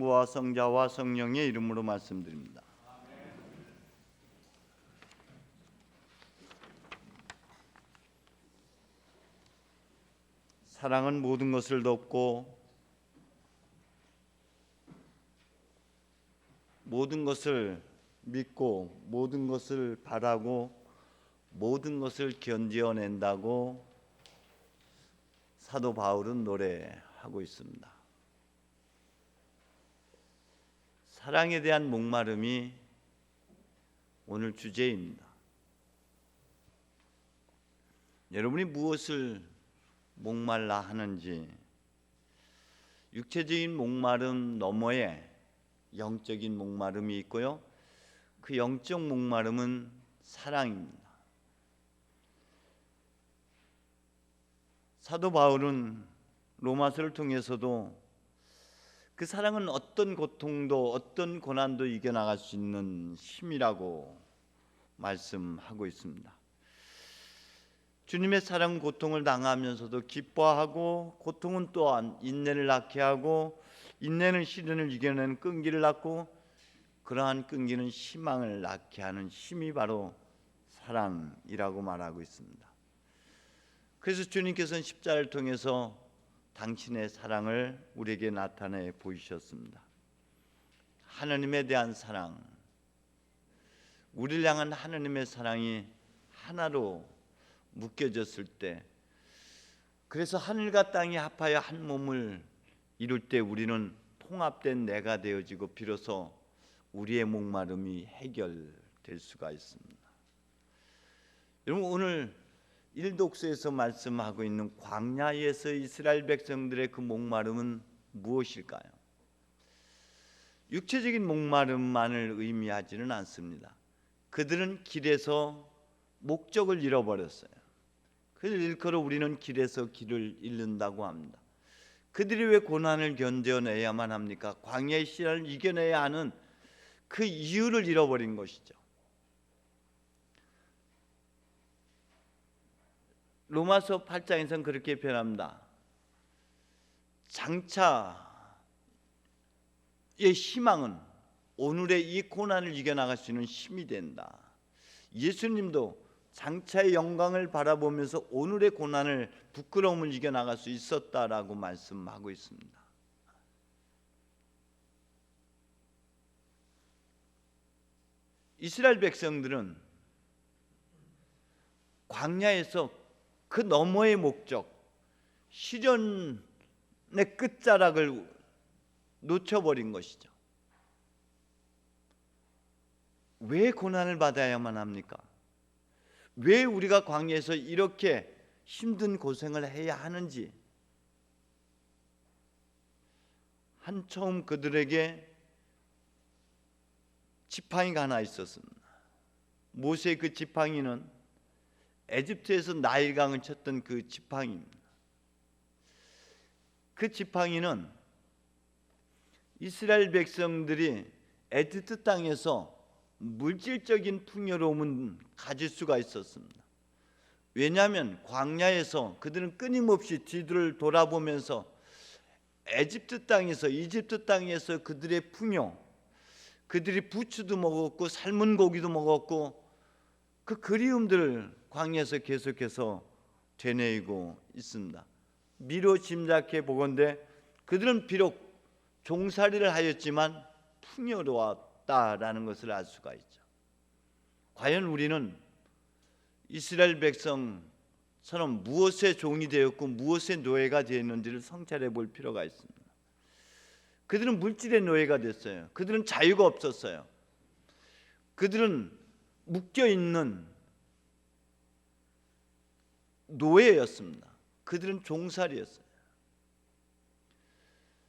성부와 성자와 성령의 이름으로 말씀드립니다. 사랑은 모든 것을 덮고 모든 것을 믿고 모든 것을 바라고 모든 것을 견뎌낸다고 사도 바울은 노래하고 있습니다. 사랑에 대한 목마름이 오늘 주제입니다. 여러분이 무엇을 목말라 하는지, 육체적인 목마름 너머에 영적인 목마름이 있고요, 그 영적 목마름은 사랑입니다. 사도 바울은 로마서를 통해서도 그 사랑은 어떤 고통도 어떤 고난도 이겨나갈 수 있는 힘이라고 말씀하고 있습니다. 주님의 사랑은 고통을 당하면서도 기뻐하고, 고통은 또한 인내를 낳게 하고, 인내는 시련을 이겨내는 끈기를 낳고, 그러한 끈기는 희망을 낳게 하는 힘이 바로 사랑이라고 말하고 있습니다. 그래서 주님께서는 십자가를 통해서 당신의 사랑을 우리에게 나타내 보이셨습니다. 하나님에 대한 사랑, 우리를 향한 하나님의 사랑이 하나로 묶여졌을 때, 그래서 하늘과 땅이 합하여 한 몸을 이룰 때 우리는 통합된 내가 되어지고 비로소 우리의 목마름이 해결될 수가 있습니다. 여러분, 오늘 일독서에서 말씀하고 있는 광야에서 이스라엘 백성들의 그 목마름은 무엇일까요? 육체적인 목마름만을 의미하지는 않습니다. 그들은 길에서 목적을 잃어버렸어요. 그래서 일컬어 우리는 길에서 길을 잃는다고 합니다. 그들이 왜 고난을 견뎌내야만 합니까? 광야의 시련을 이겨내야 하는 그 이유를 잃어버린 것이죠. 로마서 8장에서는 그렇게 표현합니다. 장차의 희망은 오늘의 이 고난을 이겨나갈 수 있는 힘이 된다. 예수님도 장차의 영광을 바라보면서 오늘의 고난을, 부끄러움을 이겨나갈 수 있었다라고 말씀하고 있습니다. 이스라엘 백성들은 광야에서 그 너머의 목적, 시련의 끝자락을 놓쳐버린 것이죠. 왜 고난을 받아야만 합니까? 왜 우리가 광야에서 이렇게 힘든 고생을 해야 하는지, 처음 그들에게 지팡이가 하나 있었습니다. 모세의 그 지팡이는 에집트에서 나일강을 쳤던 그 지팡이입니다. 그 지팡이는 이스라엘 백성들이 에집트 땅에서 물질적인 풍요로움은 가질 수가 있었습니다. 왜냐하면 광야에서 그들은 끊임없이 뒤를 돌아보면서 에집트 땅에서, 이집트 땅에서 그들의 풍요, 그들이 부추도 먹었고 삶은 고기도 먹었고, 그 그리움들을 광야에서 계속해서 되뇌이고 있습니다. 미로 짐작해 보건대 그들은 비록 종살이를 하였지만 풍요로웠다라는 것을 알 수가 있죠. 과연 우리는 이스라엘 백성처럼 무엇의 종이 되었고 무엇의 노예가 되었는지를 성찰해 볼 필요가 있습니다. 그들은 물질의 노예가 됐어요. 그들은 자유가 없었어요. 그들은 묶여있는 노예였습니다. 그들은 종살이였어요.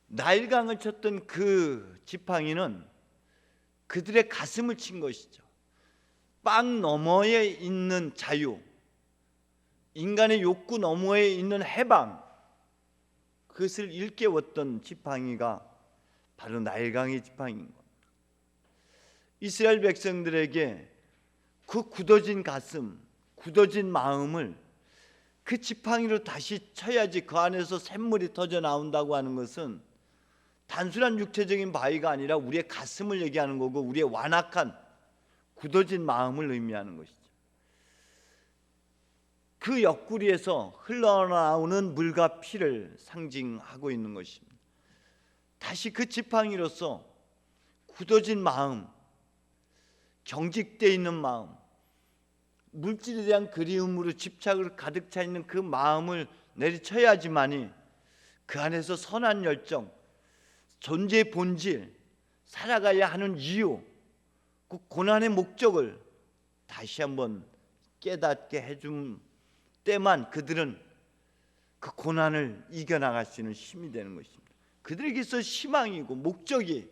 나일강을 쳤던 그 지팡이는 그들의 가슴을 친 것이죠. 빵 너머에 있는 자유, 인간의 욕구 너머에 있는 해방, 그것을 일깨웠던 지팡이가 바로 나일강의 지팡이인 겁니다. 이스라엘 백성들에게 그 굳어진 가슴, 굳어진 마음을 그 지팡이로 다시 쳐야지 그 안에서 샘물이 터져 나온다고 하는 것은 단순한 육체적인 바위가 아니라 우리의 가슴을 얘기하는 거고 우리의 완악한 굳어진 마음을 의미하는 것이죠. 그 옆구리에서 흘러나오는 물과 피를 상징하고 있는 것입니다. 다시 그 지팡이로서 굳어진 마음, 경직되어 있는 마음, 물질에 대한 그리움으로 집착을 가득 차 있는 그 마음을 내리쳐야지만이 그 안에서 선한 열정, 존재의 본질, 살아가야 하는 이유, 그 고난의 목적을 다시 한번 깨닫게 해준 때만 그들은 그 고난을 이겨나갈 수 있는 힘이 되는 것입니다. 그들에게 있어 희망이고 목적이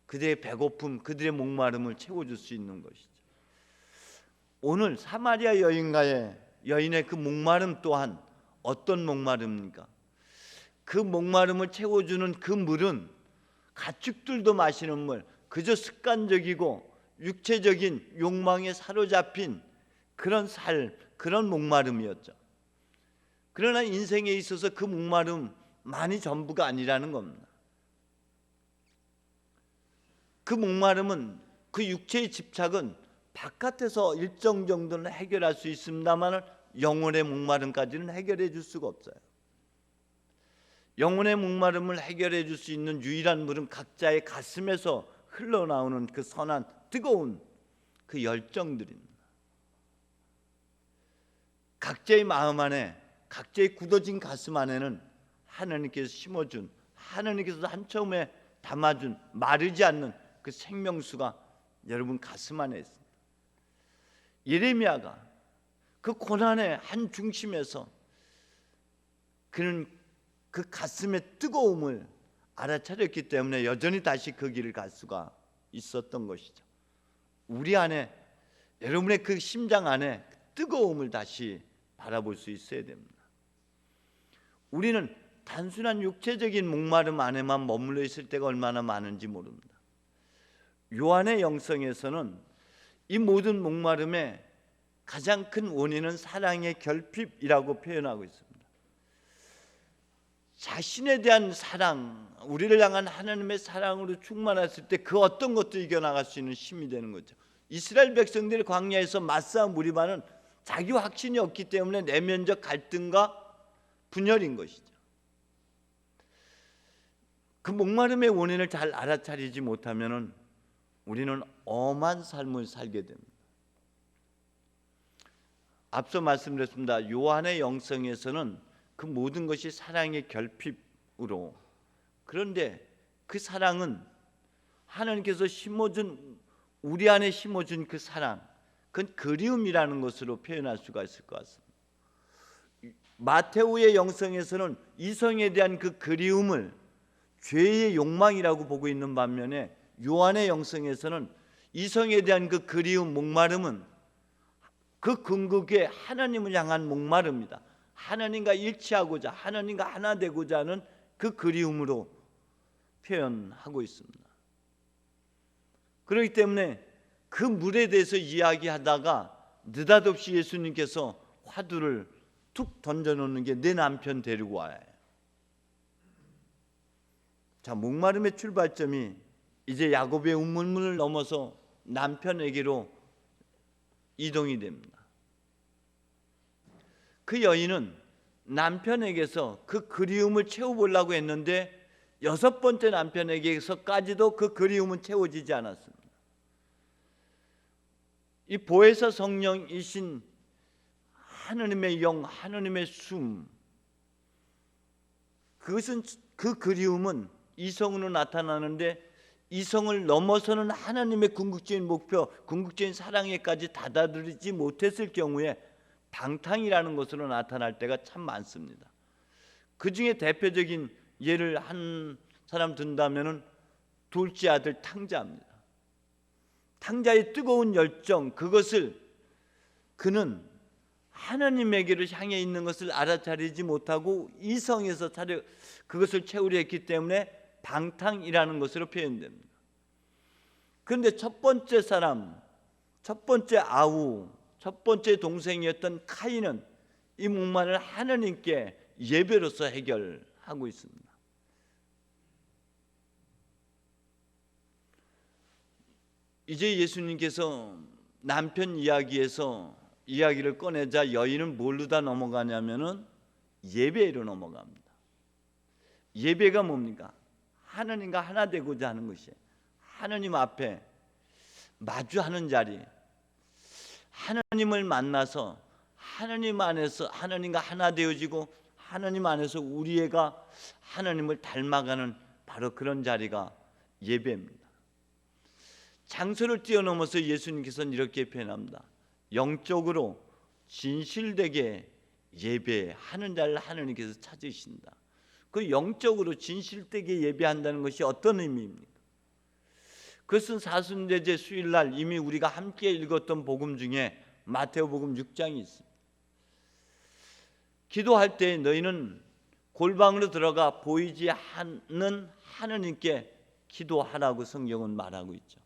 그들의 배고픔, 그들의 목마름을 채워줄 수 있는 것이죠. 오늘 사마리아 여인의 그 목마름 또한 어떤 목마름입니까? 그 목마름을 채워주는 그 물은 가축들도 마시는 물, 그저 습관적이고 육체적인 욕망에 사로잡힌 그런 그런 목마름이었죠. 그러나 인생에 있어서 그 목마름만이 전부가 아니라는 겁니다. 그 목마름은, 그 육체의 집착은 바깥에서 일정 정도는 해결할 수 있습니다만 영혼의 목마름까지는 해결해 줄 수가 없어요. 영혼의 목마름을 해결해 줄 수 있는 유일한 물은 각자의 가슴에서 흘러나오는 그 선한 뜨거운 그 열정들입니다. 각자의 마음 안에, 각자의 굳어진 가슴 안에는 하나님께서 심어준, 하나님께서 한처음에 담아준 마르지 않는 그 생명수가 여러분 가슴 안에 있습니다. 예레미야가 그 고난의 한 중심에서 그는 그 가슴의 뜨거움을 알아차렸기 때문에 여전히 다시 그 길을 갈 수가 있었던 것이죠. 우리 안에, 여러분의 그 심장 안에 뜨거움을 다시 바라볼 수 있어야 됩니다. 우리는 단순한 육체적인 목마름 안에만 머물러 있을 때가 얼마나 많은지 모릅니다. 요한의 영성에서는 이 모든 목마름의 가장 큰 원인은 사랑의 결핍이라고 표현하고 있습니다. 자신에 대한 사랑, 우리를 향한 하나님의 사랑으로 충만했을 때 그 어떤 것도 이겨나갈 수 있는 힘이 되는 거죠. 이스라엘 백성들이 광야에서 맞싸운 무리바는 자기 확신이 없기 때문에 내면적 갈등과 분열인 것이죠. 그 목마름의 원인을 잘 알아차리지 못하면 우리는 엄한 삶을 살게 됩니다. 앞서 말씀드렸습니다. 요한의 영성에서는 그 모든 것이 사랑의 결핍으로, 그런데 그 사랑은 하나님께서 심어준, 우리 안에 심어준 그 사랑, 그건 그리움이라는 것으로 표현할 수가 있을 것 같습니다. 마테오의 영성에서는 이성에 대한 그 그리움을 죄의 욕망이라고 보고 있는 반면에 요한의 영성에서는 이성에 대한 그 그리움, 목마름은 그 궁극에 하나님을 향한 목마름입니다. 하나님과 일치하고자, 하나님과 하나 되고자 하는 그 그리움으로 표현하고 있습니다. 그렇기 때문에 그 물에 대해서 이야기하다가 느닷없이 예수님께서 화두를 툭 던져놓는 게 내 남편 데리고 와요. 자, 목마름의 출발점이 이제 야곱의 우물물을 넘어서 남편에게로 이동이 됩니다. 그 여인은 남편에게서 그 그리움을 채워보려고 했는데 6번째 남편에게서까지도 그 그리움은 채워지지 않았습니다. 이 보혜사 성령이신 하나님의 영, 하나님의 숨, 그것은, 그 그리움은 이성으로 나타나는데 이성을 넘어서는 하나님의 궁극적인 목표, 궁극적인 사랑에까지 다다르지 못했을 경우에 방탕이라는 것으로 나타날 때가 참 많습니다. 그 중에 대표적인 예를 한 사람 든다면은 둘째 아들 탕자입니다. 탕자의 뜨거운 열정, 그것을 그는 하나님에게로 향해 있는 것을 알아차리지 못하고 이성에서 그것을 채우려 했기 때문에 방탕이라는 것으로 표현됩니다. 그런데 첫 번째 사람, 첫 번째 아우, 첫 번째 동생이었던 카인은 이 목마름을 하나님께 예배로서 해결하고 있습니다. 이제 예수님께서 남편 이야기에서 이야기를 꺼내자 여인은 뭘로 다 넘어가냐면은 예배로 넘어갑니다. 예배가 뭡니까? 하나님과 하나 되고자 하는 것이에요. 하나님 앞에 마주하는 자리, 하나님을 만나서 하나님 안에서 하나님과 하나 되어지고 하나님 안에서 우리 애가 하나님을 닮아가는 바로 그런 자리가 예배입니다. 장소를 뛰어넘어서 예수님께서는 이렇게 표현합니다. 영적으로 진실되게 예배하는 자를 하나님께서 찾으신다. 그 영적으로 진실되게 예배한다는 것이 어떤 의미입니까? 그것은 사순제제 수일날 이미 우리가 함께 읽었던 복음 중에 마태복음 6장이 있습니다. 기도할 때 너희는 골방으로 들어가 보이지 않는 하느님께 기도하라고 성경은 말하고 있죠.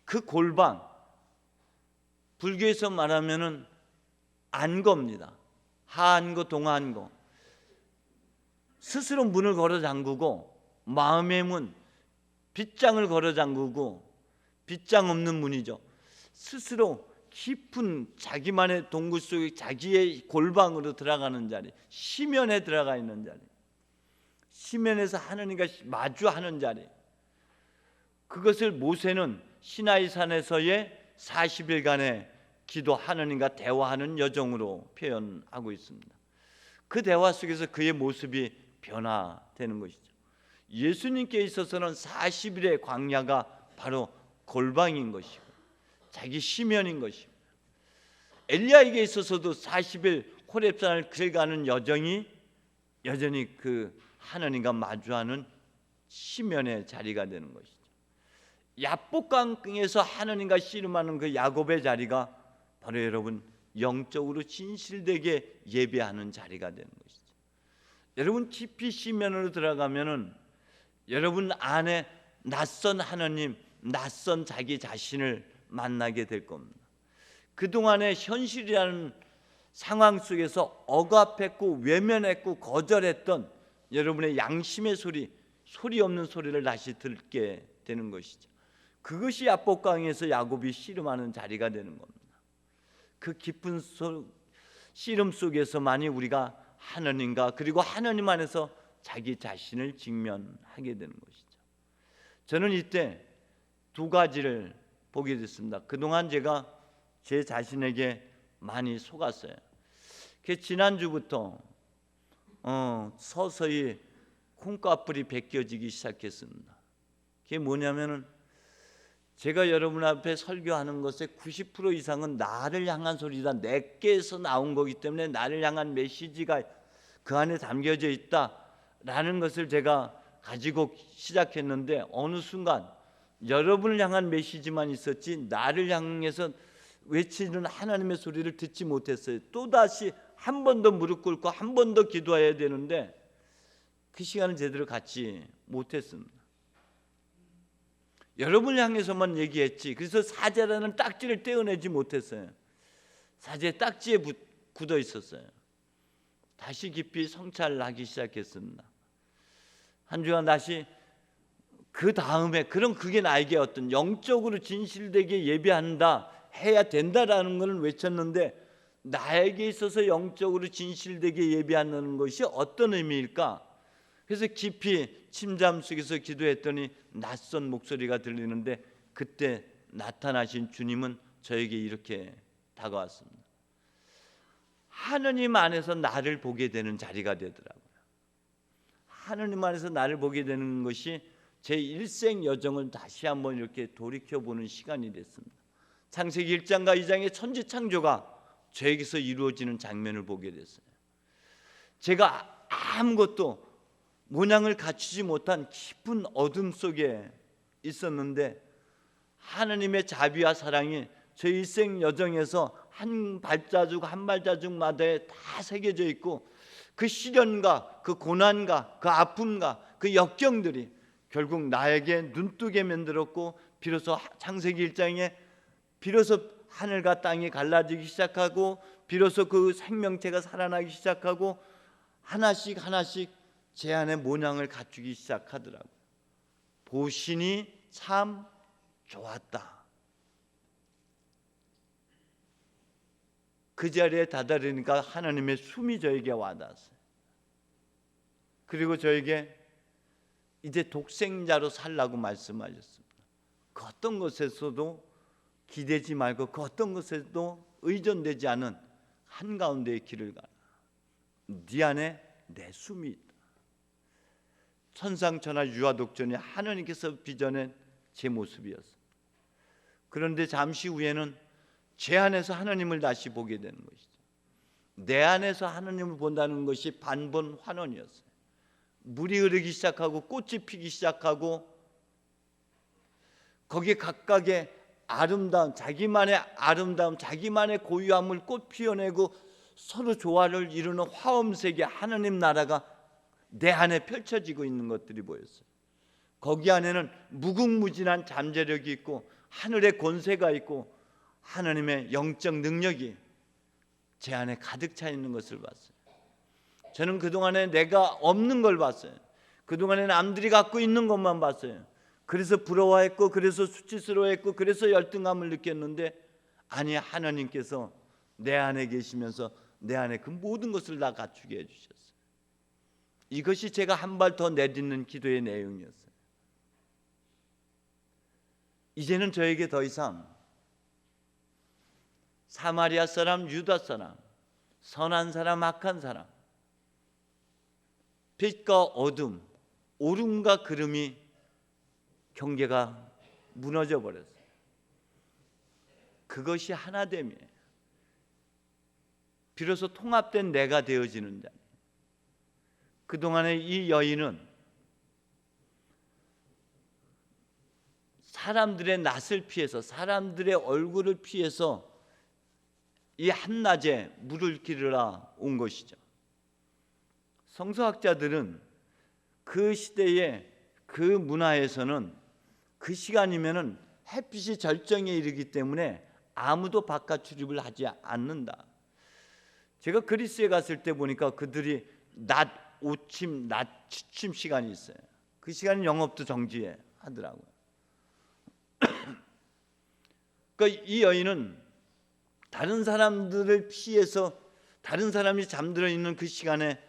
그 골방, 불교에서 말하면은 안거입니다. 하안거, 동안거. 스스로 문을 걸어 잠그고 마음의 문, 빗장을 걸어 잠그고 빗장 없는 문이죠. 스스로 깊은 자기만의 동굴 속에 자기의 골방으로 들어가는 자리, 시면에 들어가 있는 자리, 시면에서 하느님과 마주하는 자리. 그것을 모세는 시나이산에서의 40일간의 기도, 하느님과 대화하는 여정으로 표현하고 있습니다. 그 대화 속에서 그의 모습이 변화되는 것이죠. 예수님께 있어서는 40일의 광야가 바로 골방인 것이고 자기 시면인 것이고, 엘리야에게 있어서도 40일 호렙산을 길가는 여정이 여전히 그 하나님과 마주하는 시면의 자리가 되는 것이죠. 야복강에서 하나님과 씨름하는 그 야곱의 자리가 바로 여러분 영적으로 진실되게 예배하는 자리가 되는 것이죠. 여러분 깊이 시면으로 들어가면은 여러분 안에 낯선 하나님, 낯선 자기 자신을 만나게 될 겁니다. 그동안의 현실이라는 상황 속에서 억압했고 외면했고 거절했던 여러분의 양심의 소리 없는 소리를 다시 듣게 되는 것이죠. 그것이 야복강에서 야곱이 씨름하는 자리가 되는 겁니다. 그 깊은 씨름 속에서만이 우리가 하나님과 그리고 하나님 안에서 자기 자신을 직면하게 되는 것이죠. 저는 이때 두 가지를 보게 됐습니다. 그동안 제가 제 자신에게 많이 속았어요. 지난주부터 서서히 콩깍불이 벗겨지기 시작했습니다. 그게 뭐냐면은 제가 여러분 앞에 설교하는 것의 90% 이상은 나를 향한 소리다. 내게서 나온 거기 때문에 나를 향한 메시지가 그 안에 담겨져 있다라는 것을 제가 가지고 시작했는데 어느 순간 여러분을 향한 메시지만 있었지 나를 향해서 외치는 하나님의 소리를 듣지 못했어요. 또다시 한 번 더 무릎 꿇고 한 번 더 기도해야 되는데 그 시간을 제대로 갖지 못했습니다. 여러분을 향해서만 얘기했지. 그래서 사제라는 딱지를 떼어내지 못했어요. 사제 딱지에 굳어 있었어요. 다시 깊이 성찰하기 시작했습니다. 한 주간 다시 그 다음에 그게 나에게 어떤 영적으로 진실되게 예배한다 해야 된다라는 것을 외쳤는데 나에게 있어서 영적으로 진실되게 예배하는 것이 어떤 의미일까? 그래서 깊이 침잠 속에서 기도했더니 낯선 목소리가 들리는데 그때 나타나신 주님은 저에게 이렇게 다가왔습니다. 하느님 안에서 나를 보게 되는 자리가 되더라고요. 하느님 안에서 나를 보게 되는 것이 제 일생 여정을 다시 한번 이렇게 돌이켜보는 시간이 됐습니다. 창세기 1장과 2장의 천지창조가 저에게서 이루어지는 장면을 보게 됐어요. 제가 아무것도 모양을 갖추지 못한 깊은 어둠 속에 있었는데 하나님의 자비와 사랑이 저 일생 여정에서 한 발자국 한 발자국마다에 다 새겨져 있고 그 시련과 그 고난과 그 아픔과 그 역경들이 결국 나에게 눈뜨게 만들었고 비로소 창세기 1장에 비로소 하늘과 땅이 갈라지기 시작하고 비로소 그 생명체가 살아나기 시작하고 하나씩 제 안에 모양을 갖추기 시작하더라고요. 보시니 참 좋았다. 그 자리에 다다르니까 하나님의 숨이 저에게 와닿았어요. 그리고 저에게 이제 독생자로 살라고 말씀하셨습니다. 그 어떤 것에서도 기대지 말고 그 어떤 것에도 의존되지 않은 한가운데의 길을 가라. 네 안에 내 숨이 있다. 천상천하 유아독존이 하나님께서 빚어낸 제 모습이었습니다. 그런데 잠시 후에는 제 안에서 하나님을 다시 보게 되는 것이죠. 내 안에서 하나님을 본다는 것이 반번환원이었어요. 물이 흐르기 시작하고 꽃이 피기 시작하고 거기에 각각의 아름다움, 자기만의 아름다움, 자기만의 고유함을 꽃 피워내고 서로 조화를 이루는 화엄색의 하나님 나라가 내 안에 펼쳐지고 있는 것들이 보였어요. 거기 안에는 무궁무진한 잠재력이 있고 하늘의 권세가 있고 하나님의 영적 능력이 제 안에 가득 차 있는 것을 봤어요. 저는 그동안에 내가 없는 걸 봤어요. 그동안에 남들이 갖고 있는 것만 봤어요. 그래서 부러워했고 그래서 수치스러워했고 그래서 열등감을 느꼈는데 아니, 하나님께서 내 안에 계시면서 내 안에 그 모든 것을 다 갖추게 해주셨어요. 이것이 제가 한 발 더 내딛는 기도의 내용이었어요. 이제는 저에게 더 이상 사마리아 사람, 유다 사람, 선한 사람, 악한 사람, 빛과 어둠, 오름과 그름이 경계가 무너져 버렸어요. 그것이 하나됨이에요. 비로소 통합된 내가 되어지는 자. 그동안에 이 여인은 사람들의 낯을 피해서 사람들의 얼굴을 피해서 이 한낮에 물을 기르러 온 것이죠. 성서학자들은 그 시대의 그 문화에서는 그 시간이면은 햇빛이 절정에 이르기 때문에 아무도 바깥 출입을 하지 않는다. 제가 그리스에 갔을 때 보니까 그들이 낮 오침, 낮 취침 시간이 있어요. 그 시간은 영업도 정지해 하더라고요. 그러니까 이 여인은 다른 사람들을 피해서 다른 사람이 잠들어 있는 그 시간에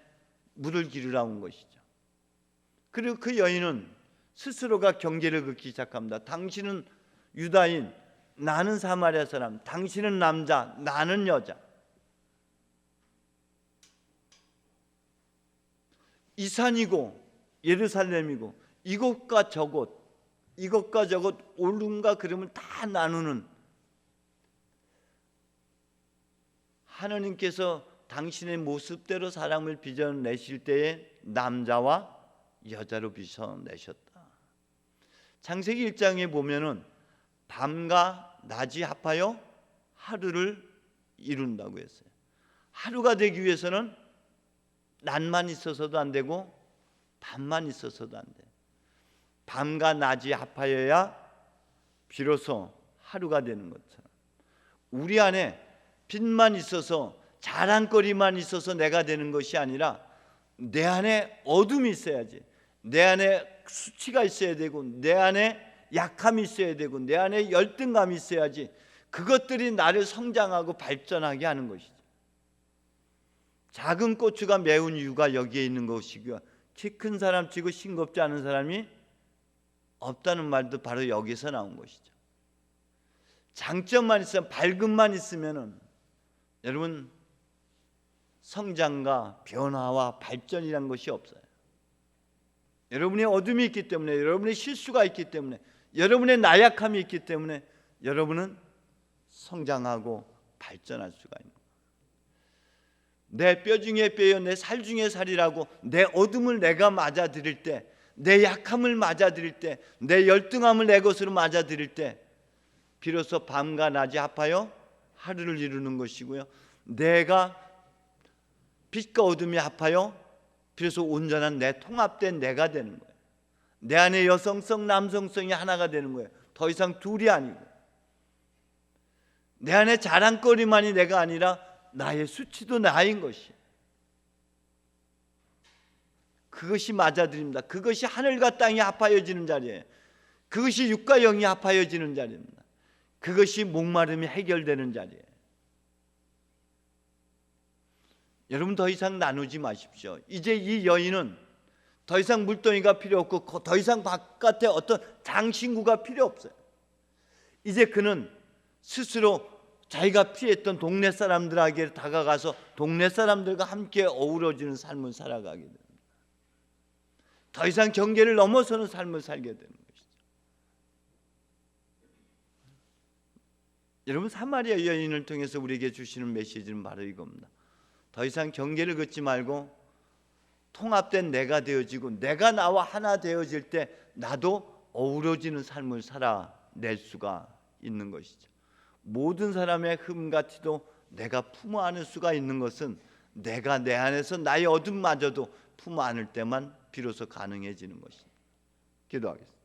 물을 기르러 온 것이죠. 그리고 그 여인은 스스로가 경계를 긋기 시작합니다. 당신은 유다인, 나는 사마리아 사람, 당신은 남자, 나는 여자. 이 산이고 예루살렘이고 이곳과 저곳, 이것과 저것, 오름과 그름을 다 나누는 하나님께서 당신의 모습대로 사람을 빚어내실 때에 남자와 여자로 빚어내셨다. 창세기 1장에 보면은 밤과 낮이 합하여 하루를 이룬다고 했어요. 하루가 되기 위해서는 낮만 있어서도 안 되고 밤만 있어서도 안 돼. 밤과 낮이 합하여야 비로소 하루가 되는 것처럼 우리 안에 빛만 있어서 자랑거리만 있어서 내가 되는 것이 아니라 내 안에 어둠이 있어야지. 내 안에 수치가 있어야 되고 내 안에 약함이 있어야 되고 내 안에 열등감이 있어야지. 그것들이 나를 성장하고 발전하게 하는 것이죠. 작은 고추가 매운 이유가 여기에 있는 것이고요. 키 큰 사람 치고 싱겁지 않은 사람이 없다는 말도 바로 여기서 나온 것이죠. 장점만 있으면, 밝음만 있으면은 여러분 성장과 변화와 발전이란 것이 없어요. 여러분의 어둠이 있기 때문에, 여러분의 실수가 있기 때문에, 여러분의 나약함이 있기 때문에 여러분은 성장하고 발전할 수가 있는 거예요. 내 뼈 중에 뼈요 내 살 중에 살이라고 내 어둠을 내가 맞아들일 때, 내 약함을 맞아들일 때, 내 열등함을 내 것으로 맞아들일 때 비로소 밤과 낮이 합하여 하루를 이루는 것이고요. 내가 빛과 어둠이 합하여 비로소 온전한 내 통합된 내가 되는 거예요. 내 안에 여성성, 남성성이 하나가 되는 거예요. 더 이상 둘이 아니고 내 안에 자랑거리만이 내가 아니라 나의 수치도 나인 것이, 그것이 맞아들입니다. 그것이 하늘과 땅이 합하여지는 자리예요. 그것이 육과 영이 합하여지는 자리입니다. 그것이 목마름이 해결되는 자리예요. 여러분 더 이상 나누지 마십시오. 이제 이 여인은 더 이상 물동이가 필요 없고 더 이상 바깥에 어떤 장신구가 필요 없어요. 이제 그는 스스로 자기가 피했던 동네 사람들에게 다가가서 동네 사람들과 함께 어우러지는 삶을 살아가게 됩니다. 더 이상 경계를 넘어서는 삶을 살게 되는 것이죠. 여러분, 사마리아 여인을 통해서 우리에게 주시는 메시지는 바로 이겁니다. 더 이상 경계를 긋지 말고 통합된 내가 되어지고 내가 나와 하나 되어질 때 나도 어우러지는 삶을 살아낼 수가 있는 것이죠. 모든 사람의 흠과 티도 내가 품어 안을 수가 있는 것은 내가 내 안에서 나의 어둠마저도 품어 안을 때만 비로소 가능해지는 것입니다. 기도하겠습니다.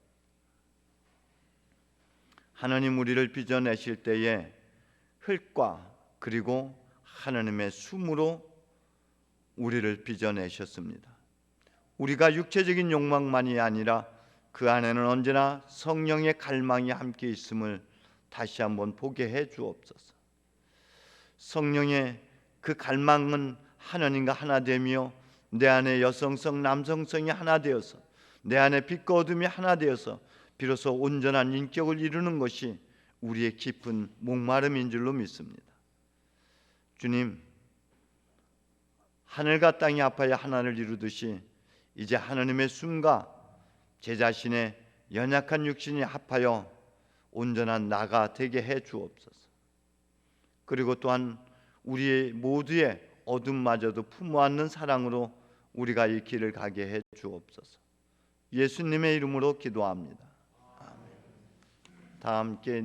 하나님, 우리를 빚어내실 때에 흙과 그리고 하나님의 숨으로 우리를 빚어내셨습니다. 우리가 육체적인 욕망만이 아니라 그 안에는 언제나 성령의 갈망이 함께 있음을 다시 한번 보게 해 주옵소서. 성령의 그 갈망은 하나님과 하나 되며 내 안에 여성성 남성성이 하나 되어서 내 안에 빛과 어둠이 하나 되어서 비로소 온전한 인격을 이루는 것이 우리의 깊은 목마름인 줄로 믿습니다. 주님, 하늘과 땅이 합하여 하나를 이루듯이 이제 하나님의 숨과 제 자신의 연약한 육신이 합하여 온전한 나가 되게 해 주옵소서. 그리고 또한 우리 모두의 어둠마저도 품어 안는 사랑으로 우리가 이 길을 가게 해 주옵소서. 예수님의 이름으로 기도합니다. 아멘. 다 함께